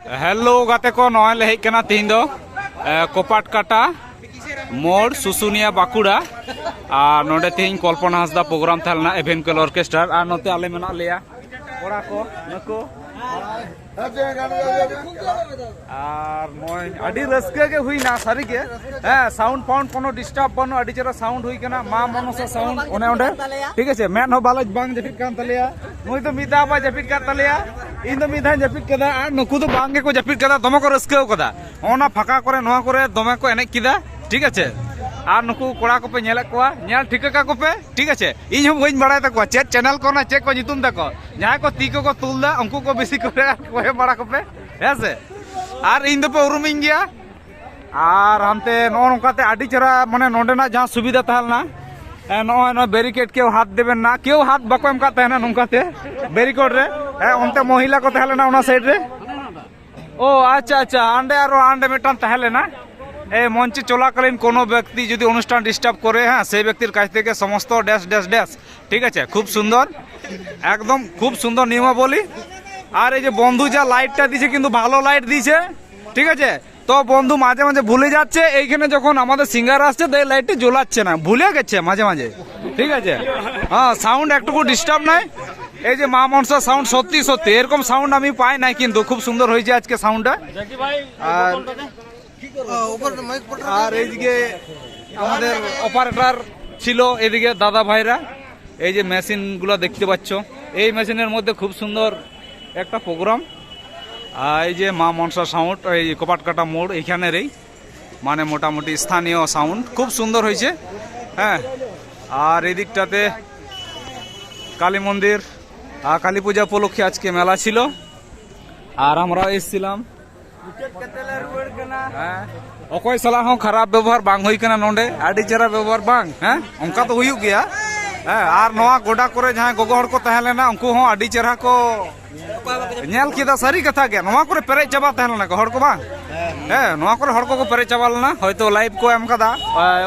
hello गाते को नॉय ले हेकना तीन दो कोपाट काटा मोड़ सुसुनिया बाकुड़ा और नोडे तीन कल्पना हांसदा प्रोग्राम थालना एवेंकुअल ऑर्केस्ट्रा और नोते आले मेना लिया कोड़ा को नको আর মই আডি রসকে গে হুই না সারি গে হ্যাঁ সাউন্ড ফাউন্ড কোনো ডিস্টার্ব বনো আডি চরা সাউন্ড হুই কেনা মা মনসা সাউন্ড ওনে ওডে ঠিক আছে মেন হো বালাজ বাং জাপিট কান তালিয়া মই তো মিদা বা জাপিট কান তালিয়া ইন তো মিদা জাপিট কেদা আর নকু তো বাং গে কো জাপিট কেদা দমে কো রসকেও কদা ওনা ফাঁকা করে নোয়া করে দমে কো এনে কিদা ঠিক আছে আর নুকু কোড়া কোপে নেলে কোয়া নেল ঠিকা কোপে ঠিক আছে ইন হম বইন বাড়াই তাকো চেক চ্যানেল কো না চেক কো নিতুম তাকো যাই কো তি কো তুলদা উনকু কো বেশি করে কয়ে বাড়া কোপে হেসে আর ইন দপে উরুমিং গিয়া আর হামতে ননকাতে আডি চরা মানে নডেনা যা সুবিধা তাহলনা নয় নয় ব্যারিকেড কেউ হাত দেবেন না কেউ হাত বাকো এমকা তাহনা ননকাতে ব্যারিকেড রে অন্তে মহিলা কো তাহলেনা ওনা সাইড রে ও আচ্ছা আচ্ছা আন্ডে আর আন্ডে মেটান তাহলে না এই মঞ্চে চলাকালীন কোনো ব্যক্তি যদি অনুষ্ঠান ডিস্টার্ব করে হ্যাঁ সেই ব্যক্তির কাছ থেকে সমস্ত ড্যাশ ড্যাশ ড্যাশ ঠিক আছে খুব সুন্দর একদম খুব সুন্দর নিয়মাবলী আর এই যে বন্ধু যা লাইটটা দিছে কিন্তু ভালো লাইট দিছে ঠিক আছে তো বন্ধু মাঝে মাঝে ভুলে যাচ্ছে এইখানে যখন আমাদের সিঙ্গার আসছে তো এই লাইটটি জ্বলাচ্ছে না ভুলে গেছে মাঝে মাঝে ঠিক আছে হ্যাঁ সাউন্ড একটুকু ডিস্টার্ব নাই এই যে মা মনসা সাউন্ড সত্যি সত্যি এরকম সাউন্ড আমি পাই নাই কিন্তু খুব সুন্দর হয়েছে আজকে সাউন্ডটা আর এইদিকে আমাদের অপারেটর ছিল এদিকে দাদা ভাইরা এই যে মেশিনগুলো দেখতে পাচ্ছ এই মেশিনের মধ্যে খুব সুন্দর একটা প্রোগ্রাম আর এই যে মা মনসা সাউন্ড এই কোপাটকাটা মোড় এইখানেরই মানে মোটামুটি স্থানীয় সাউন্ড খুব সুন্দর হয়েছে হ্যাঁ আর এই দিকটাতে কালী মন্দির আর কালী পূজা উপলক্ষে আজকে মেলা ছিল আর আমরা এসেছিলাম অকয় সালা হন খারাপ ব্যবহার বাং হই কেনা নন্ডে আডি চেরা ব্যবহার বাং হ্যাঁ অনকা তো হুইউ গিয়া হ্যাঁ আর নোয়া গোডা করে যাহাই গগো হড় কো তাহলেনা উনকু হন আডি চেরা কো নেল কিদা সারি কথা গে নোয়া করে পেরে চাবা তাহলেনা হড় কো বাং হ্যাঁ নোয়া করে হড় কো পেরে চাবালনা হয়তো লাইভ কো এম কাদা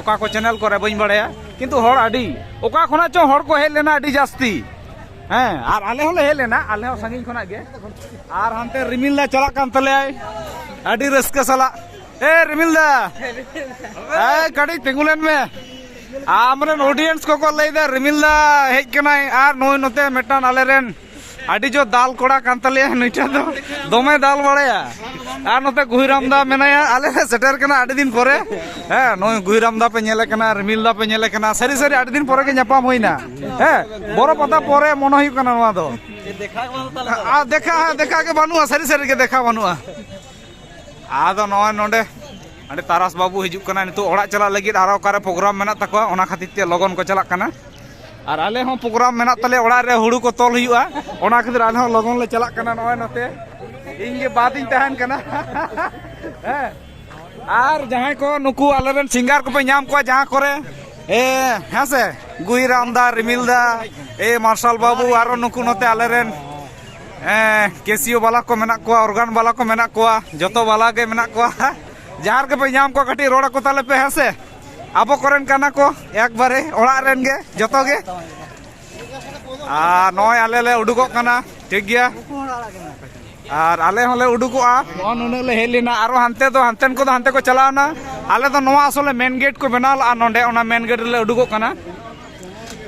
ওকা কো চ্যানেল করে বইন বাড়ায়া কিন্তু হড় আডি ওকা খনা চো হড় কো হেলেনা আডি জাস্তি হ্যাঁ আর আলে হলে হেলেনা আলে হো সাঙ্গিন খনা গে আর হানতে রিমিলদা চালা কান তলে আডি রসকে সালা এ রিমিলদা এই কাডি তেগুলেন মে আমরেন অডিয়েন্স को लई दे रिमिलदा हेज कनाय आर नोय नोते मेटान आलेरेन आडी जो दाल कोड़ा कांतलिया नइटा दो दोमे दाल बड़ाया आर नोते गुहिराम दा मेनाया आले सेटर कना आडी दिन परे हे नोय गुहिराम दा पे नेले कना रिमिलदा पे नेले कना सरी सरी आडी दिन परे के न्यापाम होइना हे बरो पता परे मन होई कना नवा दो देखा के बानुआ सरी सरी के देखा बानुआ आदो नोय नोंडे अरे तारास बाबू हिजुक कना नितो ओड़ा चला लगित आरो कारे प्रोग्राम मेना तको ओना खातिर ते लगन को चला कना और आले हो प्रोग्राम मेना तले ओड़ा रे हुड़ू को तोल हुआ ओना खातिर आले हो लगन ले चला कना नय नते इंगे बात इन तहन कना और जहां को नुकु आलेरन सिंगार को पे नाम को जहां करे ए हसे गुईराम दा रिमिल दा ए मार्शल बाबू आरो नुकु नते आलेरन केसियो वाला को मेना को ऑर्गन वाला को मेना को जतो वाला के मेना को जार के पे नाम को कटी रोड़ा को ताले पे हसे आबो करेन काना को एक बारे ओड़ा रेन गे जतो गे आ नय आले ले उडुको काना ठीक गया और आले होले उडुकोआ नुने ले हेलिना आरो हानते दो हानतेन को हानते को चलावना आले तो नवा असले मेन गेट को बनाल आ नोंडे ओना मेन गेट ले उडुको काना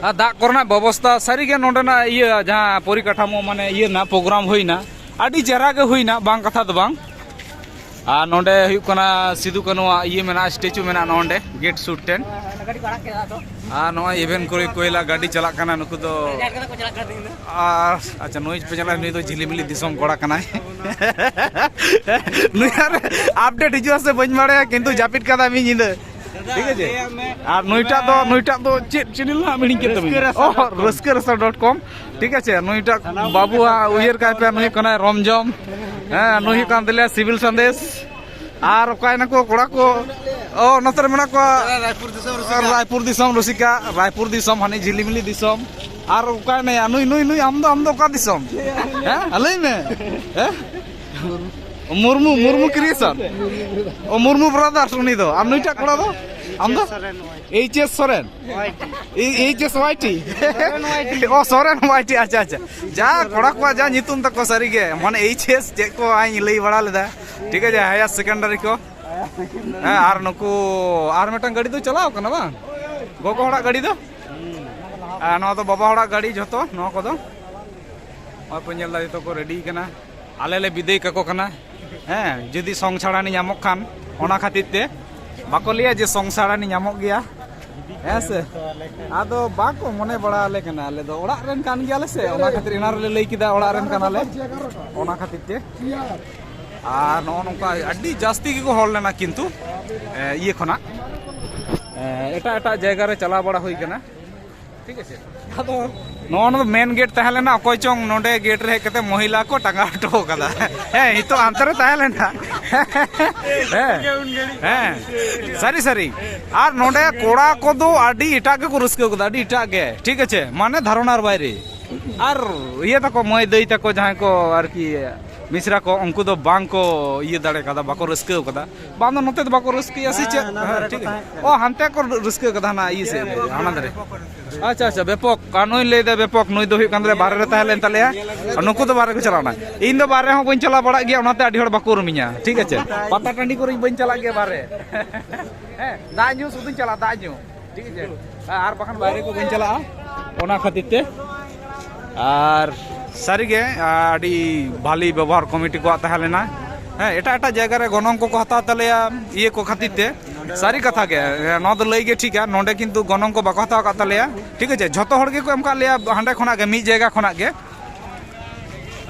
आ दा करना व्यवस्था सारी गे नोंडेना इया जहां परिकाठामो माने इया ना प्रोग्राम होइना आडी जरा गे होइना बांग कथा दो बांग आ नोंडे हुई कना सिदु कानुआ इये मेना स्टैचू मेना नोंडे गेट शूट टेन आ नोय इवेंट करे कोयला गाड़ी चला कना नुकु दो अच्छा नोय पे चला नुई तो झिलिमिली दिसम कोड़ा कना नुई यार अपडेट हिजुआ से बइन मारे किंतु जापिट कादा मी निंदे ठीक है और नुईटा दो चैनल ना मिनी के तब raskerasa.com ठीक है नुईटा बाबू उयर काय पे नुई कना रमजम नुई कान दिले सिविल संदेश और काय ना को कोड़ा को ओ नतर मेना को रायपुर दिसम रसिका रायपुर दिसम हानि झिलिमिली दिसम और काय ना नुई नुई नुई आम दो का दिसम हैं अलई में हैं মুর্মু মুর্মু ক্রিয়েশন ও মুর্মু ব্রাদার্স উনি তো আর নুইটা কোড়া দো আম দো এইচএস সরেন এইচএস ওয়াইটি ও সরেন ওয়াইটি আচ্ছা আচ্ছা যা কোড়া কো যা নিতুম তক সারি গে মানে এইচএস যে কো আই লই বড়া লেদা ঠিক আছে হায়ার সেকেন্ডারি কো হ্যাঁ আর নুকু আর মেটাং গাড়ি তো চালাও কানা বা গোগো হড়া গাড়ি দো ᱱᱚᱣᱟ ᱫᱚ ᱵᱟᱵᱟ ᱦᱚᱲᱟᱜ ᱜᱟᱹᱰᱤ ᱡᱷᱚᱛᱚ ᱱᱚᱣᱟ ᱠᱚᱫᱚ ᱱᱚᱜᱼᱚᱭ ᱯᱮ ᱧᱮᱞ ᱫᱟ ᱡᱚᱛᱚ ᱠᱚ ᱨᱮᱰᱤ ᱠᱟᱱᱟ ᱟᱞᱮ ᱞᱮ ᱵᱤᱫᱟᱹᱭ ᱠᱟᱠᱚ ᱠᱟᱱᱟ ᱦᱮᱸ ᱡᱩᱫᱤ ᱥᱚᱝ ᱪᱷᱟᱲᱟᱱᱤ ᱧᱟᱢᱚᱜ ᱠᱷᱟᱱ ᱚᱱᱟ ᱠᱷᱟᱹᱛᱤᱨ ᱛᱮ ᱵᱟᱠᱚ ᱞᱟᱹᱭᱟ ᱡᱮ ᱥᱚᱝ ᱪᱷᱟᱲᱟᱱᱤ ᱧᱟᱢᱚᱜ ᱜᱮᱭᱟ ᱦᱮᱸ ᱥᱮ ᱟᱫᱚ ᱵᱟᱠᱚ ᱢᱚᱱᱮ ᱵᱟᱲᱟ ᱟᱞᱮ ᱠᱟᱱᱟ ᱟᱞᱮ ᱫᱚ ᱚᱲᱟᱜ ᱨᱮᱱ ᱠᱟᱱ ᱜᱮᱭᱟᱞᱮ ᱥᱮ ᱚᱱᱟ ᱠᱷᱟᱹᱛᱤᱨ ᱮᱱᱟ ᱨᱮᱞᱮ ᱞᱟᱹᱭ ᱠᱮᱫᱟ ᱚᱲᱟᱜ ᱨᱮᱱ ᱠᱟᱱᱟᱞᱮ ᱚᱱᱟ ᱠᱷᱟᱹᱛᱤᱨ ᱛᱮ ᱟᱨ ᱱᱚᱜᱼᱚ ᱱᱚᱝᱠᱟ ᱟᱹᱰᱤ ᱡᱟᱹᱥᱛᱤ ᱜᱮᱠᱚ ᱦᱚᱲ ᱞᱮᱱᱟ ᱠᱤᱱᱛᱩ ᱤᱭᱟᱹ ᱠᱷᱚᱱᱟᱜ ᱮᱴᱟᱜ ᱮᱴᱟᱜ ᱡᱟᱭᱜᱟ ᱨᱮ ᱪᱟᱞᱟᱣ ᱵᱟᱲᱟ ᱦᱩᱭ ᱠᱟᱱᱟ ঠিক আছে আদো নন মেন গেট তাহলে না অকয় চং নডে গেট রে হেকতে মহিলা কো টাঙ্গা হটো কাদা হ্যাঁ ই তো আন্তরে তাহলে না হ্যাঁ হ্যাঁ সারি সারি আর নডে কোড়া কদো আডি এটা কে কো রুস্কে কদা আডি এটা গে ঠিক আছে মানে ধারণার বাইরে আর ইয়ে তাকো মই দই তাকো যাহাই কো আর কি মিশ্রা কো অঙ্কু দো বাং কো ইয়ে দাড়ে কাদা বাকো রুস্কে কদা বাং দো নতে বাকো রুস্কে আসি চে ঠিক আছে ও হানতে কো রুস্কে কদা না ই সে আনাদরে আচ্ছা আচ্ছা ব্যাপক কানুই লই দে ব্যাপক নই দো হুই কান্দরে বারে রে তাহলেন তালেয়া নুকু দো বারে কো চালানা ইন দো বারে হো বইন চালা বড়া গিয়া ওনাতে আডি হড় বাকো রুমিয়া ঠিক আছে পাতা টান্ডি করি বইন চালা গিয়া বারে হ্যাঁ দা নিউ শুধু চালা দা নিউ ঠিক আছে আর বাখান বাইরে কো বইন চালা ওনা খাতিরতে আর সারিগে আডি ভালি ব্যবহার কমিটি কো তাহলে না হ্যাঁ এটা একটা জায়গা রে গণং কো হাতা তালেয়া ইয়ে কো খাতিরতে সারি কথা গে ন দ লই গে ঠিক আছে নডে কিন্তু গণং কো বাকো হাতা কাতালেয়া ঠিক আছে যত হড় গে কো এম কা লিয়া হান্ডে খনা গে মি জায়গা খনা গে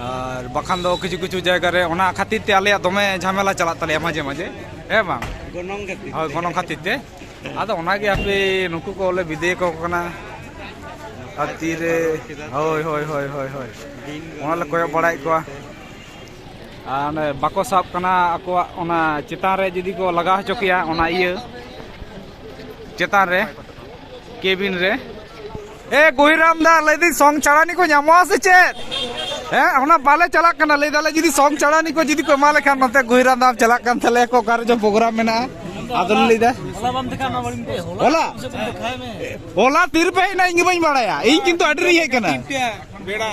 আর বাখান দো কিছু কিছু জায়গা রে ওনা খাতিরতে আলিয়া দমে ঝামেলা চালা তালেয়া মাঝে মাঝে হ্যাঁ বাং গণং খাতির হয় গণং খাতিরতে আদো ওনা গে আপে নুকু কো লে বিদে কো কানা আতিরে হয় হয় হয় হয় হয় ওনা লে কয় বড়াই কো ane bako sab kana akwa ona chetan re jodi ko laga hocho kiya ona iye chetan re cabin re e gohiram da lei di song charani ko nyamo ase chet ona bale chalak kana lei dale jodi song charani ko jodi ko emale khan note gohiram da chalak kan thale ko kar jo program mena adol lei da ola bam dekha na barim te ola ola tir pe na ingi bain badaya ei kintu adri he kana beda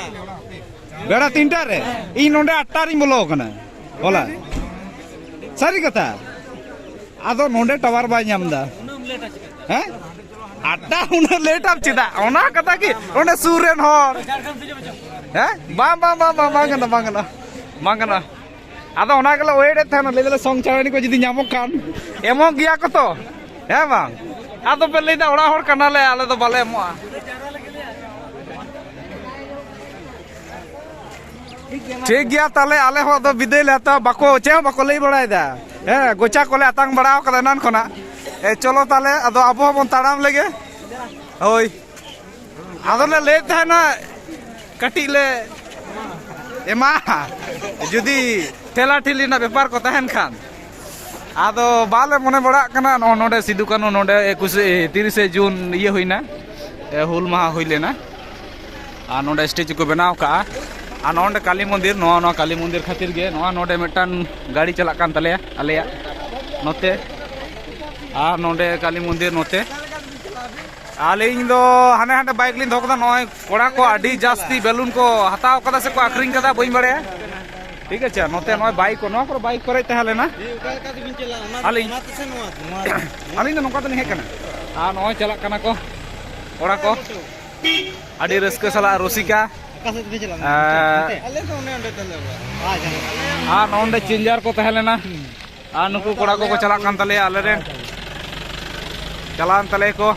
বেড়া তিনটা রে এই নন্ডে আটটা ring বলো ওখানে বলা সারি কথা আদো নন্ডে টাওয়ার বাই নামদা হ্যাঁ আটটা উনা লেট আপ চিদা ওনা কথা কি ওনে সুরেন হর হ্যাঁ বাম বাম বাম বাম মাঙ্গনা মাঙ্গনা মাঙ্গনা আদো ওনা গেলে ওয়েডে থানা লেদলে সং চাড়ানি কো যদি নামক কান এমন গিয়া কত হ্যাঁ বাং আদো পে লেদা ওড়া হর কানালে আলে তো বালে এমো ঠিক গিয়া তাহলে আলে হো তো বিদায় লেতা বাকো চে বাকো লই বড়াই দা হ্যাঁ গোচা কোলে আতাং বড়াও কাদা নান খনা এ চলো তাহলে আদো আবো বন তাড়াম লেগে ওই আদো লে লে থা না কাটি লে এমা যদি ঠেলা ঠেলি না ব্যাপার কথা হেন খান আদো বালে মনে বড়া কানা নডে সিধু কানু নডে 30 জুন ইয়ে হইনা হুল মাহা হইলে না আর নডে স্টেজ को बनाव का আর নডে কালী মন্দির নো কালী মন্দির খাতির গে নডে মেটান গাড়ি চালাক কান তালে আলেয়া নতে আর নডে কালী মন্দির নতে আলে ইন দো হানে হানে বাইক লিন ধকদা নয় কোড়া কো আডি জাস্তি বেলুন কো হাতাও কাদা সে কো আখরিং কাদা বই বাড়ে ঠিক আছে নতে নয় বাইক কো নয় বাইক করে তাহলে না আলে আলে নকা তো হে কানা আর নয় চালাক কানা কো কোড়া কো আডি রস্কে সালা রসিকা আর নন্ডে চেঞ্জার কো তাহলে না আর নুকু কোড়া কো চালাক কান তালে আলে রে চালান তালে কো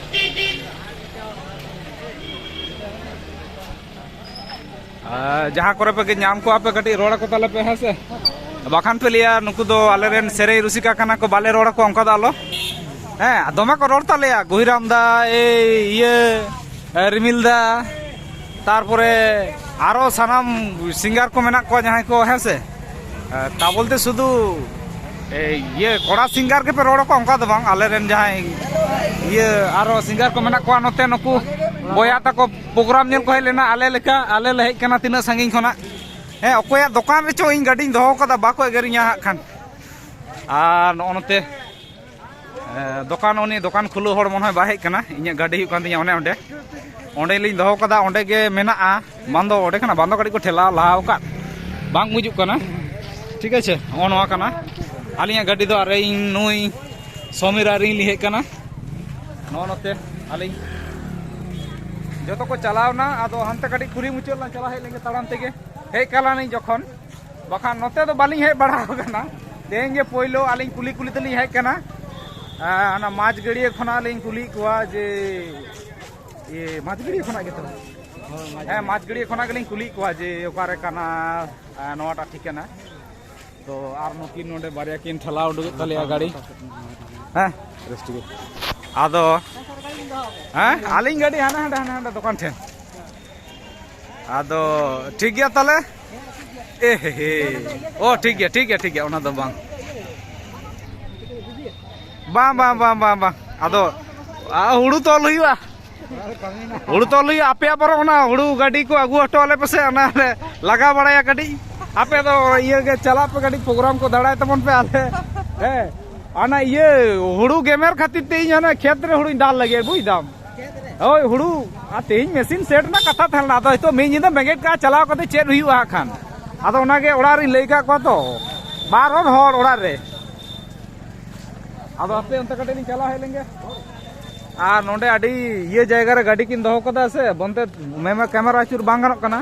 जहाँ करे पे नाम को आपे कटी रोड़ा को ताले पे है से बाखान पे लिया नुकु दो आले रेन सेरे रुसिका काना को बाले रोड़ा को अंका दालो हैं दोमा को रोड़ ताले या गोहिराम दा ये रिमिल दा तारपरे आरो सानाम सिंगार को मेना को जहाँ को है से ता बोलते शुधु ये कोड़ा सिंगार के पे रोड़ा को अंका दो बांग आले रेन जहाँ ये आरो सिंगार को मेना को नोते नुकु बोया तक प्रोग्राम नेल को हेलेना आले लेका आले लहे कना तिना संगिन खना ᱦᱮᱸ ᱚᱠᱚᱭᱟᱜ ᱫᱚᱠᱟᱱ ᱨᱮᱪᱚ ᱤᱧ ᱜᱟᱹᱰᱤᱧ ᱫᱚᱦᱚ ᱠᱟᱫᱟ ᱵᱟᱠᱚ ᱮᱜᱮᱨᱤᱧᱟ ᱦᱟᱸᱜ ᱠᱷᱟᱱ ᱟᱨ ᱱᱚᱜᱼᱚ ᱱᱚᱛᱮ ᱫᱚᱠᱟन ᱩᱱᱤ ᱫᱚᱠᱟन ᱠᱷᱩᱞᱟᱹᱣ ᱦᱚᱲ ᱢᱚᱱᱮ ᱦᱚᱭ ᱵᱟᱭ ᱦᱮᱡ ᱠᱟᱱᱟ ᱤᱧᱟᱹᱜ ᱜᱟᱹᱰᱤ ᱦᱩᱭᱩᱜ ᱠᱟᱱ ᱛᱤᱧᱟ ᱚᱸᱰᱮ ᱚᱸᱰᱮᱞᱤᱧ ᱫᱚᱦᱚ ᱠᱟᱫᱟ ᱚᱸᱰᱮ ᱜᱮ ᱢᱮᱱᱟᱜᱼᱟ ᱵᱟᱝ ᱫᱚ ᱚᱸᱰᱮ ᱠᱟᱱᱟ ᱵᱟᱝ ᱫᱚ ᱠᱟᱹᱴᱤᱡ ᱠᱚ ᱴᱷᱮᱞᱟᱣ ᱞᱟᱦᱟᱣ ᱟᱠᱟᱫ ᱵᱟᱝ ᱵᱩᱡᱩᱜ ᱠᱟᱱᱟ ᱴᱷᱤᱠ ᱟᱪᱷᱮ ᱱᱚᱜᱼᱚ ᱱᱚᱣᱟ ᱠᱟᱱᱟ ᱟᱹᱞᱤᱧᱟᱜ ᱜᱟᱹᱰᱤ ᱫᱚ ᱟᱨ ᱤᱧ ᱱᱩᱭ ᱥᱚᱢᱤᱨ ᱟᱨ ᱤᱧ ᱦᱮᱡ ᱠᱟᱱᱟ ᱱᱚᱜᱼᱚ ᱱᱚᱛᱮ ᱟᱹᱞᱤᱧ ᱡᱚᱛᱚ ᱠᱚ ᱪᱟᱞᱟᱣᱱᱟ ᱟᱫᱚ ᱦᱟᱱᱛᱮ ᱠᱟᱹᱴᱤᱡ ᱠᱩᱞᱦᱤ ᱢᱩᱪᱟᱹᱫ ᱞᱟᱝ ᱪᱟᱞᱟᱣ ᱦᱮᱡ ᱞᱮᱱᱜᱮ ᱛᱟᱲᱟᱢ ᱛᱮᱜᱮ ᱦᱮᱡ ᱠᱟᱱᱟᱞᱤᱧ ᱡᱚᱠᱷᱚᱱ ᱵᱟᱠᱷᱟन ᱱᱚᱛᱮ ᱫᱚ ᱵᱟᱹᱞᱤᱧ ᱦᱮᱡ ᱵᱟᱲᱟ ᱟᱠᱟᱱᱟ ᱛᱮᱦᱮᱧ ᱜᱮ ᱯᱳᱭᱞᱳ ᱟᱹᱞᱤᱧ ᱠᱩᱞᱤ ᱠᱩᱞᱤ ᱛᱮᱞᱤᱧ ᱦᱮᱡ ᱠᱟᱱᱟ ᱚᱱᱟ ᱢᱟঝ ᱜᱟᱹᱰᱭᱟᱹ ᱠᱷᱚᱱᱟᱜ ᱞᱤᱧ ᱠᱩᱞᱤᱭᱮᱫ ᱠᱚᱣᱟ ᱡᱮ ᱢᱟঝ ᱜᱟᱹᱰᱭᱟᱹ ᱠᱷᱚᱱᱟᱜ ᱜᱮᱛᱚ ᱦᱮᱸ ᱢᱟঝ ᱜᱟᱹᱰᱭᱟᱹ ᱠᱷᱚᱱᱟᱜ ᱜᱮᱞᱤᱧ ᱠᱩᱞᱤᱭᱮᱫ ᱠᱚᱣᱟ ᱡᱮ ᱚᱠᱟᱨᱮ ᱠᱟᱱᱟ ᱱᱚᱣᱟᱴᱟᱜ ᱴᱷᱤᱠᱟᱹᱱᱟ तो आर नुकिन नोडे बारिया किन ठेला उडुगे तलिया गाड़ी हैं रेस्टिगे आदो हैं आलिंग गाड़ी हाना हाना हाना दुकान ठेन आदो ठीक गया तले ए हे ओ ठीक है ओना दो बांग बांग बांग बांग बांग बांग आदो हुड़ू तोल हुआ हुड़ू तोल हुआ आपे पर ओना हुड़ू गाड़ी को अगु हटो आले पसे ओना लगा बड़ाया गाड़ी आपे तो ये के चला पे गाड़ी प्रोग्राम को दड़ाए तमन पे आले है आना ये हुड़ू गेमेर खातिर तेई ना खेत रे हुड़ू डाल लगे बुझ दाम ओय हुड़ू आ तेई मशीन सेट ना कथा थलना तो तो मी निदा बेगेट का चलाव कते चेद हुआ खान आदो ओना के ओड़ा रे लई का को तो बार हर ओड़ा रे आदो आपे उनते कटे नि चला है लेंगे आ नोंडे अडी ये जगह रे गाड़ी किन दहो कदा से बनते मेमा कैमरा चुर बांग गनोक कना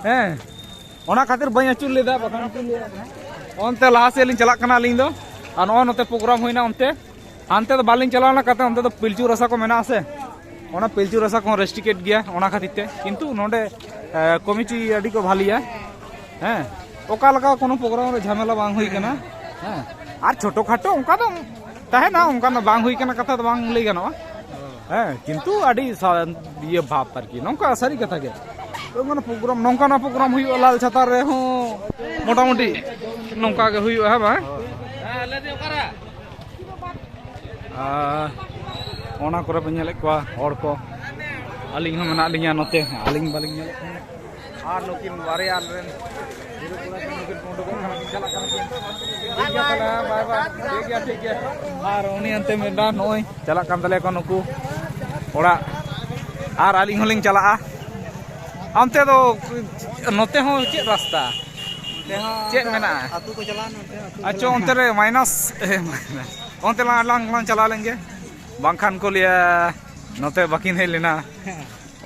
हैं ओना खातिर बई अचुर लेदा बखान अचुर लेदा ओनते लाहा से लिन चला कना लिन दो आ नो नते प्रोग्राम होइना ओनते हानते तो बालिन चलावना कते ओनते तो पिलचू रसा को मेना से ओना पिलचू रसा को रेस्ट्रिकेट गया ओना खातिर ते किंतु नोंडे कमिटी अडी को भालिया हैं ओका लगा कोनो प्रोग्राम रे झमेला बांग हुई कना हैं आर छोटो खाटो ओनका तो ताहे ना ओनका ना बांग हुई कना कथा तो बांग लई गनो हैं किंतु अडी ये भाव पर की नोंका सारी कथा के प्रोग्राम नौका प्रोग्राम हुई लाल छातार रे हो मोटामुटी नौका के हुई है बा ओना करे पे नेले को हड़ को अलिंग हम मेना लिया नते अलिंग बालिंग नेले आर नुकिन बारे आल रेन हिरो पुरा नुकिन कोंडो को खाना चला कर ठीक है बाय बाय ठीक है आर उनी अंते मेडा नोय चला कान तले को नुकु ओड़ा आर अलिंग होलिंग चला अंते तो नोते हो चे रास्ता चे मेना आतु को चला नोते अच्छा अंते रे माइनस अंते लांग चला लेंगे बांखान को लिया नोते बाकिन हे लेना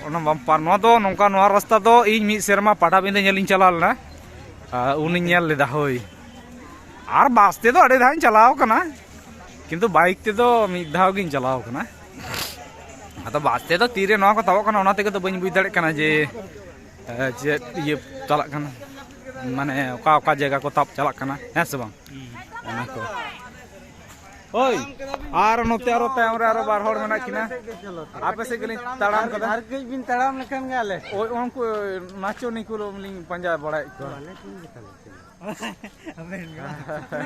ओना बम्पर नो दो नोंका नो रास्ता दो इन मी सेरमा पाटा बिंदे नेलिन चला लेना उनी नेल लेदा होय आर बासते तो अडे धान चलाओ कना किंतु बाइक ते तो मी धाव गिन चलाओ कना तो बास्ते तो तीरे नवा को तब कना ओना तेगे तो बइन बुझ दाड़े कना जे जे ये चला कना माने ओका ओका जगह को तब चला कना है से बांग ओना को ओय आर नोते आरो तायम रे आरो बार होड़ मेना किना आपे से गली ताड़ाम कदा हर के बिन ताड़ाम लखन गाले ओय उनको नाचो निकुलो लिंग पंजा बड़ाई को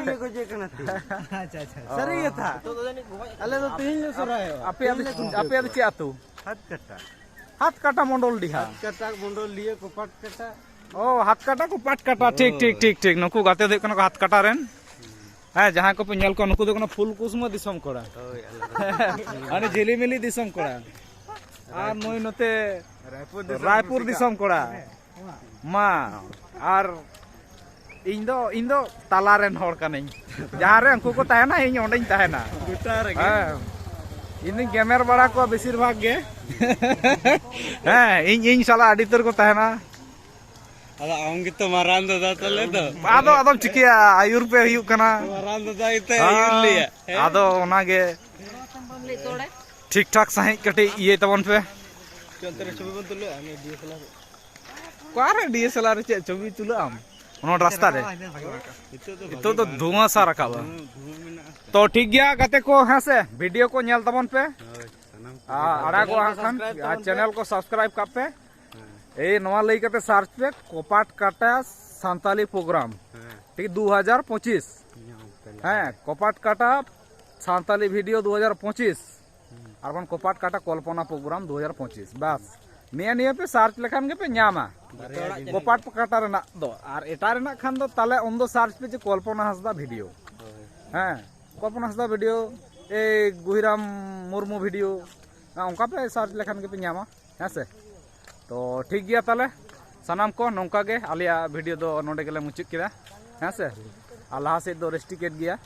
ये को जे कना अच्छा सरी ये था तो अले तो तीन लो सराय आपे चे आतु हाथ काटा मंडल दिहा हाथ काटा मंडल लिए को पाट काटा ओ हाथ काटा को पाट काटा ठीक नुकु गाते दे कना हाथ काटा रेन है जहां को पे नेल को नुकु दो कना फुल कुसुम दिसम कोड़ा अने झिलीमिली दिसम कोड़ा आ नोय नते रायपुर दिसम कोड़ा मा आर इन दो ताला रेन होड़ कनिन जहां रे उनको को ताहेना इन ओंडेन ताहेना गुटा रे इन गेमर बड़ा को बेसिर भाग गे हैं इन साला अडितर को ताहेना आदा आंगे तो मारान दादा तले तो आदो आदम चिकिया आयुर पे हुयु कना मारान दादा इते आयुर लिया आदो ओना गे ठीक ठाक सही कटे ये तबन पे चलते छवि बन तुले आने डीएसएलआर कारे डीएसएलआर चे छवि तुले आम ओनो रास्ता रे इतो तो धुआं सा रखा बा तो ठीक गया गते को है से वीडियो को नेल तबन पे आड़ा को आखन चैनल को सब्सक्राइब कर पे ए नवा लई कते सर्च पे कोपाट काटा सांताली प्रोग्राम ठीक 2025 हैं कोपाट काटा सांताली वीडियो 2025 और कोपाट काटा कल्पना प्रोग्राम 2025 बस निया निया पे सार्च लेखान के पे ᱧᱟᱢᱟ गोपाट पकाटा रना दो और एटा रना खान दो ताले उन दो सार्च पे कल्पना हांसदा वीडियो हाँ कल्पना हांसदा वीडियो ए गुहिराम मुर्मू वीडियो उनका पे सार्च लेखान के पे ᱧᱟᱢᱟ हाँ से तो ठीक गया ताले सानाम को नौका के आलिया वीडियो दो नोडे गेले मुचाद किदा हाँ से और लहा से दो रेस्ट्रिकेट गया